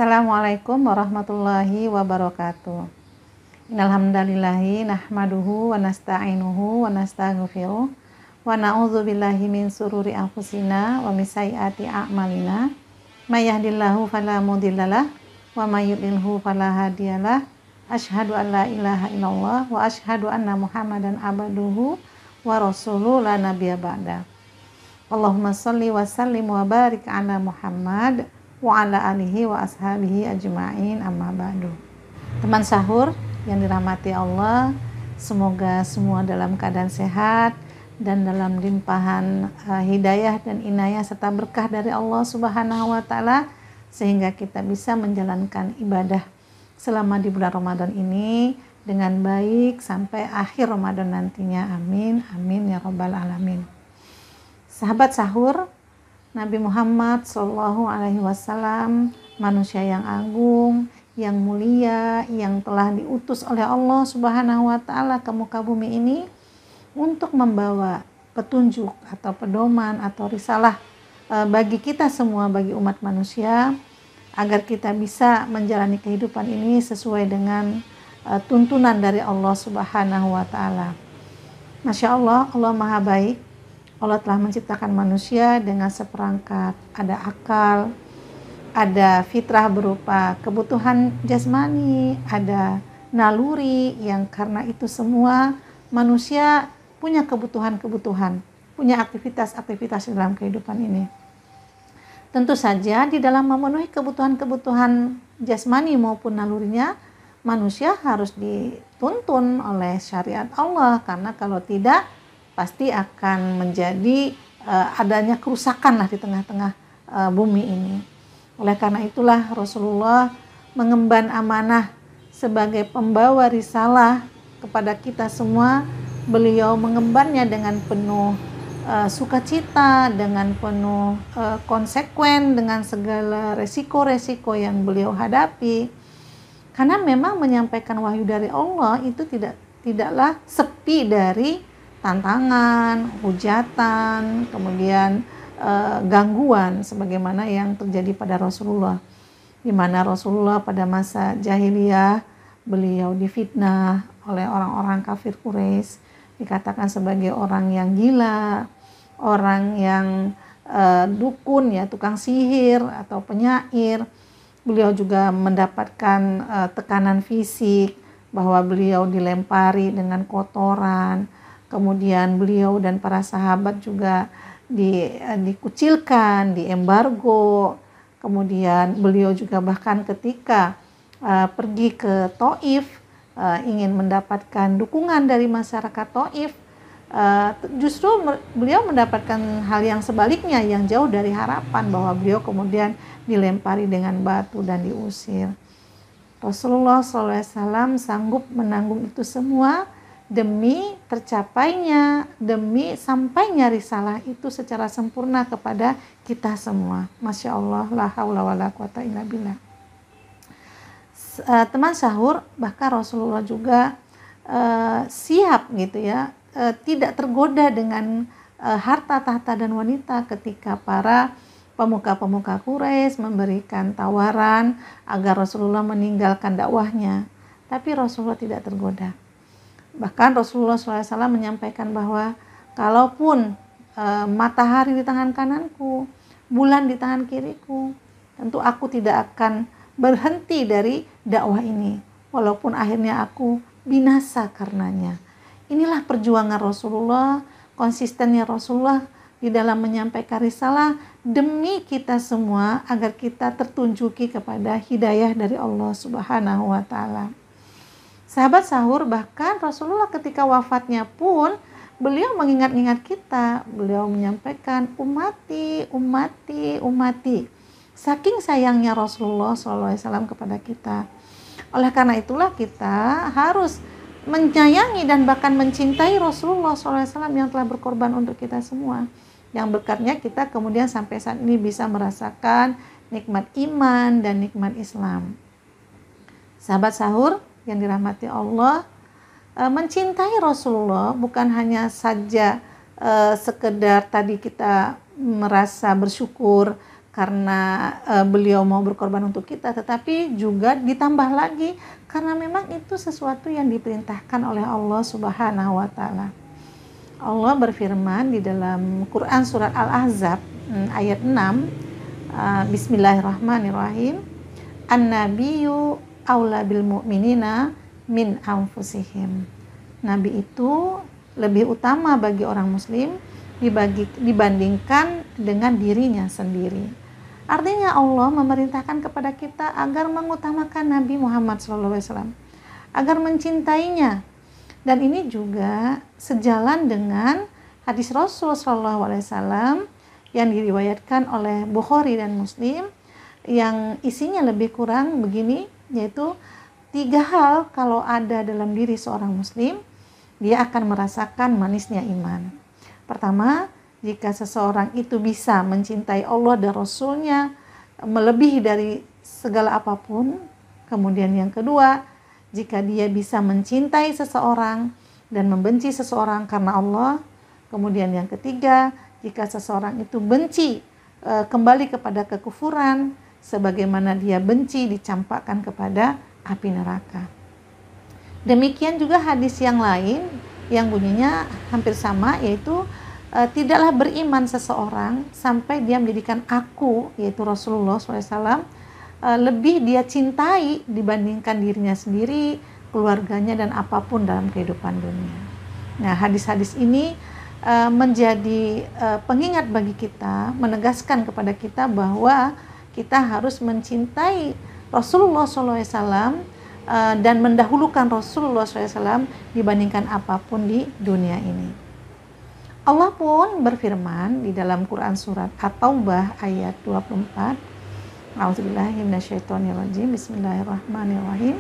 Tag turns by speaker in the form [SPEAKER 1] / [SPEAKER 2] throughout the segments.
[SPEAKER 1] Assalamualaikum warahmatullahi wabarakatuh. Innal hamdalillahi nahmaduhu wa nasta'inuhu wa nastaghfiruh wa na'udzu billahi min sururi anfusina wa min sayyiati a'malina. May yahdihillahu fala mudhillalah wa may yudlilhu fala hadiyalah. Asyhadu an la ilaha illallah wa asyhadu anna Muhammadan abduhu wa rasuluhu la nabiyya ba'da. Allahumma shalli wa sallim wa barik ala Muhammad wa ala alihi wa ashabihi ajma'in, amma ba'du. Teman sahur yang dirahmati Allah, semoga semua dalam keadaan sehat dan dalam limpahan hidayah dan inayah serta berkah dari Allah Subhanahu wa taala, sehingga kita bisa menjalankan ibadah selama di bulan Ramadan ini dengan baik sampai akhir Ramadan nantinya. Amin amin ya rabbal alamin. Sahabat sahur, Nabi Muhammad SAW, manusia yang agung, yang mulia, yang telah diutus oleh Allah Subhanahu wa taala ke muka bumi ini untuk membawa petunjuk atau pedoman atau risalah bagi kita semua, bagi umat manusia, agar kita bisa menjalani kehidupan ini sesuai dengan tuntunan dari Allah Subhanahu wa taala. Masya Allah, Allah Maha Baik. Allah telah menciptakan manusia dengan seperangkat, ada akal, ada fitrah berupa kebutuhan jasmani, ada naluri, yang karena itu semua manusia punya kebutuhan-kebutuhan, punya aktivitas-aktivitas dalam kehidupan ini. Tentu saja di dalam memenuhi kebutuhan-kebutuhan jasmani maupun nalurinya, manusia harus dituntun oleh syariat Allah, karena kalau tidak pasti akan menjadi adanya kerusakan lah di tengah-tengah bumi ini. Oleh karena itulah Rasulullah mengemban amanah sebagai pembawa risalah kepada kita semua. Beliau mengembannya dengan penuh sukacita, dengan penuh konsekuen, dengan segala resiko-resiko yang beliau hadapi. Karena memang menyampaikan wahyu dari Allah itu tidaklah sepi dari tantangan, hujatan, kemudian gangguan sebagaimana yang terjadi pada Rasulullah, di mana Rasulullah pada masa jahiliyah beliau difitnah oleh orang-orang kafir Quraisy, dikatakan sebagai orang yang gila, orang yang dukun, ya, tukang sihir atau penyair. Beliau juga mendapatkan tekanan fisik, bahwa beliau dilempari dengan kotoran. Kemudian beliau dan para sahabat juga dikucilkan, diembargo. Kemudian beliau juga bahkan ketika pergi ke Taif, ingin mendapatkan dukungan dari masyarakat Taif, justru beliau mendapatkan hal yang sebaliknya, yang jauh dari harapan, bahwa beliau kemudian dilempari dengan batu dan diusir. Rasulullah SAW sanggup menanggung itu semua demi tercapainya, demi sampainya risalah itu secara sempurna kepada kita semua. Masya Allah, la haula wa la quwata illa billah. Teman sahur, bahkan Rasulullah juga siap gitu ya, tidak tergoda dengan harta, tahta dan wanita ketika para pemuka-pemuka Quraisy memberikan tawaran agar Rasulullah meninggalkan dakwahnya. Tapi Rasulullah tidak tergoda. Bahkan Rasulullah SAW menyampaikan bahwa kalaupun matahari di tangan kananku, bulan di tangan kiriku, tentu aku tidak akan berhenti dari dakwah ini, walaupun akhirnya aku binasa karenanya. Inilah perjuangan Rasulullah, konsistennya Rasulullah di dalam menyampaikan risalah demi kita semua, agar kita tertunjuki kepada hidayah dari Allah Subhanahu wa taala. Sahabat sahur, bahkan Rasulullah ketika wafatnya pun beliau mengingat-ingat kita. Beliau menyampaikan, ummati, ummati, ummati. Saking sayangnya Rasulullah SAW kepada kita. Oleh karena itulah kita harus menyayangi dan bahkan mencintai Rasulullah SAW yang telah berkorban untuk kita semua. Yang berkatnya kita kemudian sampai saat ini bisa merasakan nikmat iman dan nikmat Islam. Sahabat sahur yang dirahmati Allah, mencintai Rasulullah bukan hanya saja sekedar tadi kita merasa bersyukur karena beliau mau berkorban untuk kita, tetapi juga ditambah lagi karena memang itu sesuatu yang diperintahkan oleh Allah Subhanahu wa taala. Allah berfirman di dalam Quran surat Al-Ahzab ayat 6, Bismillahirrahmanirrahim. An-nabiyyu aula bil mu'minina min anfusihim. Nabi itu lebih utama bagi orang muslim dibandingkan dengan dirinya sendiri. Artinya Allah memerintahkan kepada kita agar mengutamakan Nabi Muhammad SAW, agar mencintainya. Dan ini juga sejalan dengan hadis Rasul SAW yang diriwayatkan oleh Bukhari dan Muslim, yang isinya lebih kurang begini, yaitu 3 hal kalau ada dalam diri seorang muslim, dia akan merasakan manisnya iman. Pertama, jika seseorang itu bisa mencintai Allah dan Rasulnya melebihi dari segala apapun. Kemudian yang kedua, jika dia bisa mencintai seseorang dan membenci seseorang karena Allah. Kemudian yang ketiga, jika seseorang itu benci kembali kepada kekufuran, sebagaimana dia benci dicampakkan kepada api neraka. Demikian juga hadis yang lain yang bunyinya hampir sama, yaitu tidaklah beriman seseorang sampai dia menjadikan aku, yaitu Rasulullah SAW, lebih dia cintai dibandingkan dirinya sendiri, keluarganya, dan apapun dalam kehidupan dunia. Nah, hadis-hadis ini menjadi pengingat bagi kita, menegaskan kepada kita bahwa kita harus mencintai Rasulullah SAW dan mendahulukan Rasulullah SAW dibandingkan apapun di dunia ini. Allah pun berfirman di dalam Quran surat At-Taubah ayat 24. A'udzubillahi minasyaitonirrajim. Bismillahirrahmanirrahim.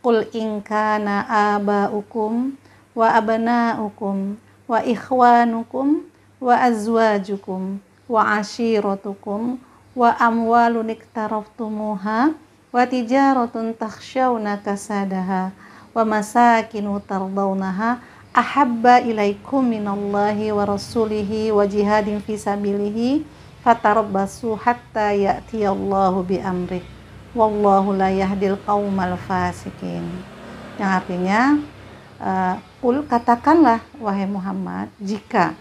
[SPEAKER 1] Qul in kana aba'ukum wa abna'ukum wa ikhwanukum wa azwajukum wa ashiratukum wa amwalun iktaraftumuha wa tijaratun takhshawna kasadaha wa masakinu tardawnaha ahabba ilaikum minallahi wa rasulihi wa jihadin fi sabilihi fatarabbasu hatta ya'tiyallahu bi amrih wallahu la yahdil qaumal fasikin. Yang artinya, katakanlah wahai Muhammad, jika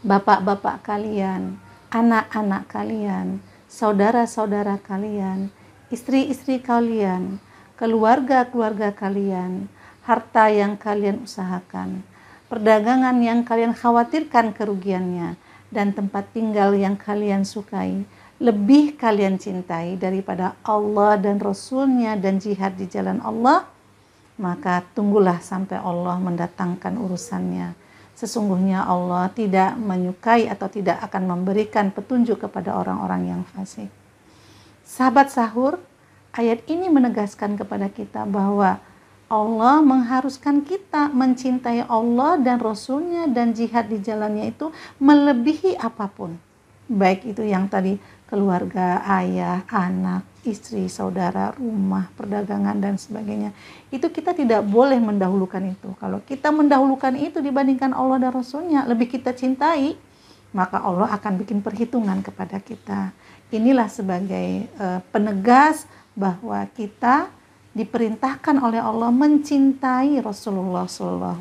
[SPEAKER 1] bapak-bapak kalian, anak-anak kalian, saudara-saudara kalian, istri-istri kalian, keluarga-keluarga kalian, harta yang kalian usahakan, perdagangan yang kalian khawatirkan kerugiannya, dan tempat tinggal yang kalian sukai, lebih kalian cintai daripada Allah dan Rasulnya dan jihad di jalan Allah, maka tunggulah sampai Allah mendatangkan urusannya. Sesungguhnya Allah tidak menyukai atau tidak akan memberikan petunjuk kepada orang-orang yang fasik. Sahabat sahur, ayat ini menegaskan kepada kita bahwa Allah mengharuskan kita mencintai Allah dan Rasulnya dan jihad di jalannya itu melebihi apapun. Baik itu yang tadi keluarga, ayah, anak, istri, saudara, rumah, perdagangan, dan sebagainya. Itu kita tidak boleh mendahulukan itu. Kalau kita mendahulukan itu dibandingkan Allah dan Rasulnya, lebih kita cintai, maka Allah akan bikin perhitungan kepada kita. Inilah sebagai penegas bahwa kita diperintahkan oleh Allah mencintai Rasulullah SAW.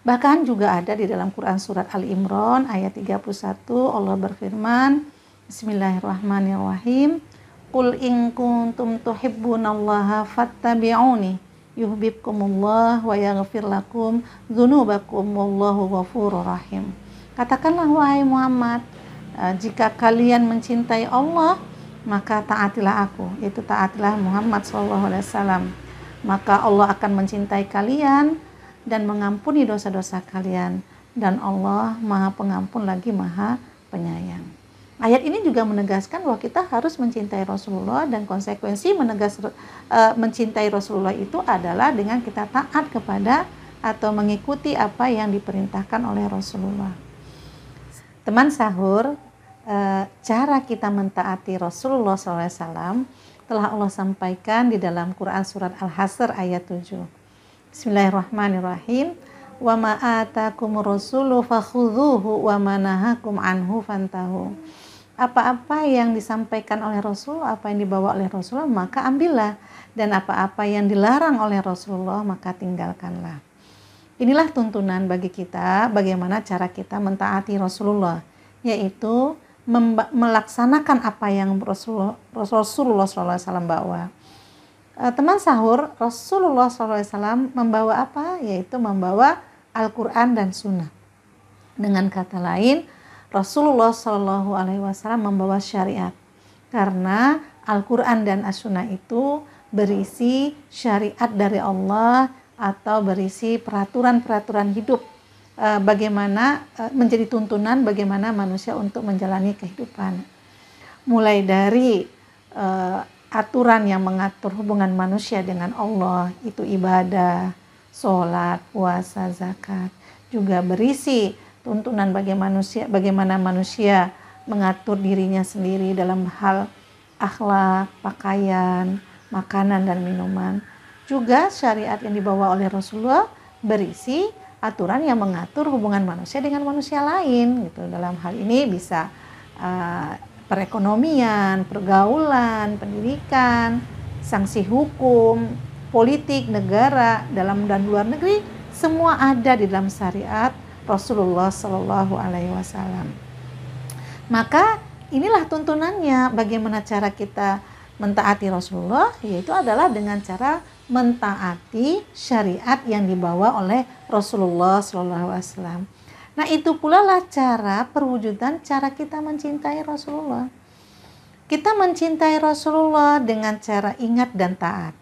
[SPEAKER 1] Bahkan juga ada di dalam Quran surat Al-Imran ayat 31, Allah berfirman, Bismillahirrahmanirrahim. Qul in kuntum tuhibbunallaha fattabi'uni yuhibbukumullah wa yaghfir lakum dzunubakum wallahu ghafurur rahim. Katakanlah wahai Muhammad, jika kalian mencintai Allah, maka taatilah aku, yaitu taatilah Muhammad SAW. Maka Allah akan mencintai kalian dan mengampuni dosa-dosa kalian. Dan Allah Maha Pengampun lagi Maha Penyayang. Ayat ini juga menegaskan bahwa kita harus mencintai Rasulullah, dan konsekuensi mencintai Rasulullah itu adalah dengan kita taat kepada atau mengikuti apa yang diperintahkan oleh Rasulullah. Teman sahur, cara kita mentaati Rasulullah SAW telah Allah sampaikan di dalam Quran surat Al-Hasr ayat 7. Bismillahirrahmanirrahim. wa ma atakumur rasulu fakhudhuhu wa ma nahakum anhu fantahu. Apa-apa yang disampaikan oleh Rasul, apa yang dibawa oleh Rasulullah, maka ambillah, dan apa-apa yang dilarang oleh Rasulullah maka tinggalkanlah. Inilah tuntunan bagi kita bagaimana cara kita mentaati Rasulullah, yaitu melaksanakan apa yang Rasulullah SAW bawa. Teman sahur, Rasulullah SAW membawa apa? Yaitu membawa Al-Quran dan Sunnah. Dengan kata lain, Rasulullah SAW membawa syariat. Karena Al-Quran dan As-Sunnah itu berisi syariat dari Allah atau berisi peraturan-peraturan hidup. Bagaimana menjadi tuntunan bagaimana manusia untuk menjalani kehidupan. Mulai dari aturan yang mengatur hubungan manusia dengan Allah, itu ibadah, sholat, puasa, zakat. Juga berisi tuntunan bagaimana manusia mengatur dirinya sendiri dalam hal akhlak, pakaian, makanan dan minuman. Juga syariat yang dibawa oleh Rasulullah berisi aturan yang mengatur hubungan manusia dengan manusia lain gitu. Dalam hal ini bisa perekonomian, pergaulan, pendidikan, sanksi hukum, politik, negara, dalam dan luar negeri, semua ada di dalam syariat Rasulullah Shallallahu Alaihi Wasallam. Maka inilah tuntunannya, bagaimana cara kita mentaati Rasulullah, yaitu adalah dengan cara mentaati syariat yang dibawa oleh Rasulullah Shallallahu Alaihi Wasallam. Nah, itu pula lah cara perwujudan cara kita mencintai Rasulullah. Kita mencintai Rasulullah dengan cara ingat dan taat.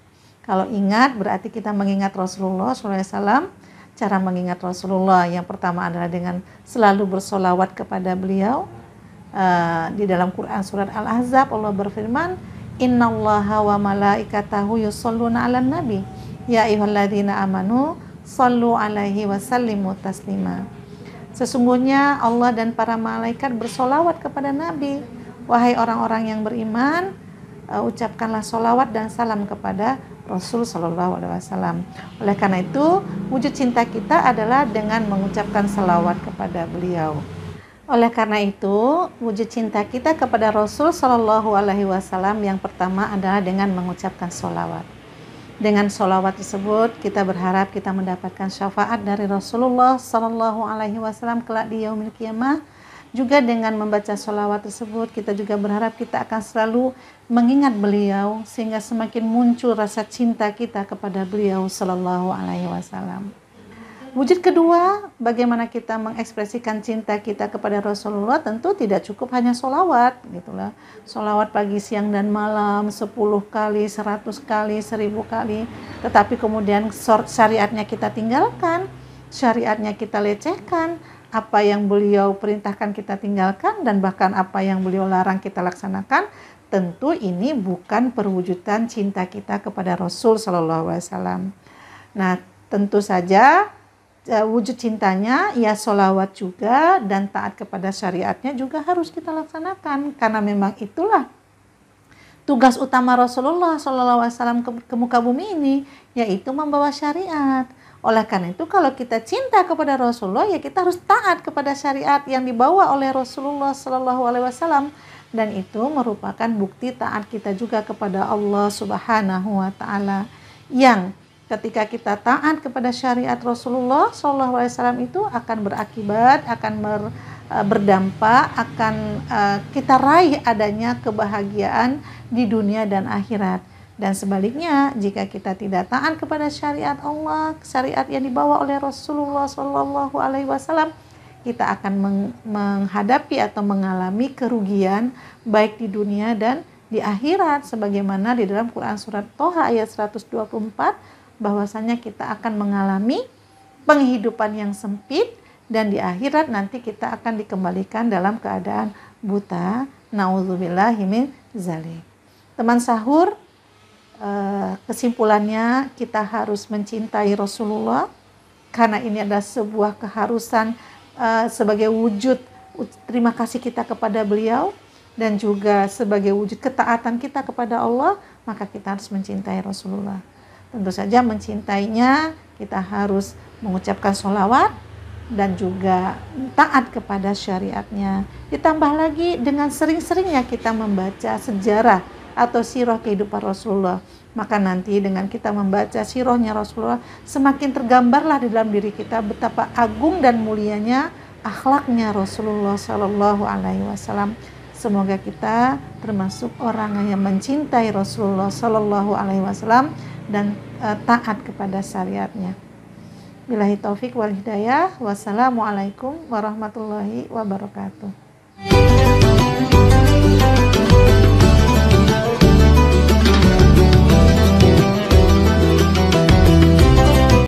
[SPEAKER 1] Kalau ingat berarti kita mengingat Rasulullah SAW. Cara mengingat Rasulullah yang pertama adalah dengan selalu bersolawat kepada beliau. Di dalam Quran surat Al-Ahzab Allah berfirman, Innallaha wa malaikatahu yusholluna 'alan nabi ya ayyuhalladzina amanu shallu 'alaihi wa sallimu taslima. Sesungguhnya Allah dan para malaikat bersolawat kepada Nabi. Wahai orang-orang yang beriman, ucapkanlah solawat dan salam kepada Rasul Sallallahu Alaihi Wasallam. Oleh karena itu, wujud cinta kita adalah dengan mengucapkan salawat kepada beliau. Oleh karena itu, wujud cinta kita kepada Rasul Sallallahu Alaihi Wasallam yang pertama adalah dengan mengucapkan solawat. Dengan sholawat tersebut kita berharap kita mendapatkan syafaat dari Rasulullah Sallallahu Alaihi Wasallam kelak di yaumil qiyamah. Juga dengan membaca sholawat tersebut kita juga berharap kita akan selalu mengingat beliau sehingga semakin muncul rasa cinta kita kepada beliau Sallallahu Alaihi Wasallam. Wujud kedua, bagaimana kita mengekspresikan cinta kita kepada Rasulullah, tentu tidak cukup hanya sholawat gitulah. Sholawat pagi, siang dan malam 10 kali, 100 kali, 1000 kali. Tetapi kemudian syariatnya kita tinggalkan, syariatnya kita lecehkan, apa yang beliau perintahkan kita tinggalkan, dan bahkan apa yang beliau larang kita laksanakan. Tentu ini bukan perwujudan cinta kita kepada Rasul Sallallahu Alaihi Wasallam. Nah, tentu saja wujud cintanya ya sholawat juga dan taat kepada syariatnya juga harus kita laksanakan, karena memang itulah tugas utama Rasulullah SAW ke muka bumi ini, yaitu membawa syariat. Oleh karena itu kalau kita cinta kepada Rasulullah ya kita harus taat kepada syariat yang dibawa oleh Rasulullah SAW, dan itu merupakan bukti taat kita juga kepada Allah Subhanahu wa Ta'ala, yang ketika kita taat kepada syariat Rasulullah SAW itu akan berakibat, akan berdampak, akan kita raih adanya kebahagiaan di dunia dan akhirat. Dan sebaliknya, jika kita tidak taat kepada syariat Allah, syariat yang dibawa oleh Rasulullah SAW, kita akan menghadapi atau mengalami kerugian baik di dunia dan di akhirat, sebagaimana di dalam Quran surat Toha ayat 124, bahwasanya kita akan mengalami penghidupan yang sempit dan di akhirat nanti kita akan dikembalikan dalam keadaan buta. Nauzubillahi min dzalik. Teman sahur, kesimpulannya kita harus mencintai Rasulullah karena ini adalah sebuah keharusan sebagai wujud terima kasih kita kepada beliau dan juga sebagai wujud ketaatan kita kepada Allah, maka kita harus mencintai Rasulullah. Tentu saja mencintainya kita harus mengucapkan sholawat dan juga taat kepada syariatnya. Ditambah lagi dengan sering-seringnya kita membaca sejarah atau sirah kehidupan Rasulullah. Maka nanti dengan kita membaca sirahnya Rasulullah, semakin tergambarlah di dalam diri kita betapa agung dan mulianya akhlaknya Rasulullah Shallallahu Alaihi Wasallam. Semoga kita termasuk orang yang mencintai Rasulullah Shallallahu Alaihi Wasallam dan taat kepada syariatnya. Billahi taufik wal hidayah. Wassalamualaikum warahmatullahi wabarakatuh.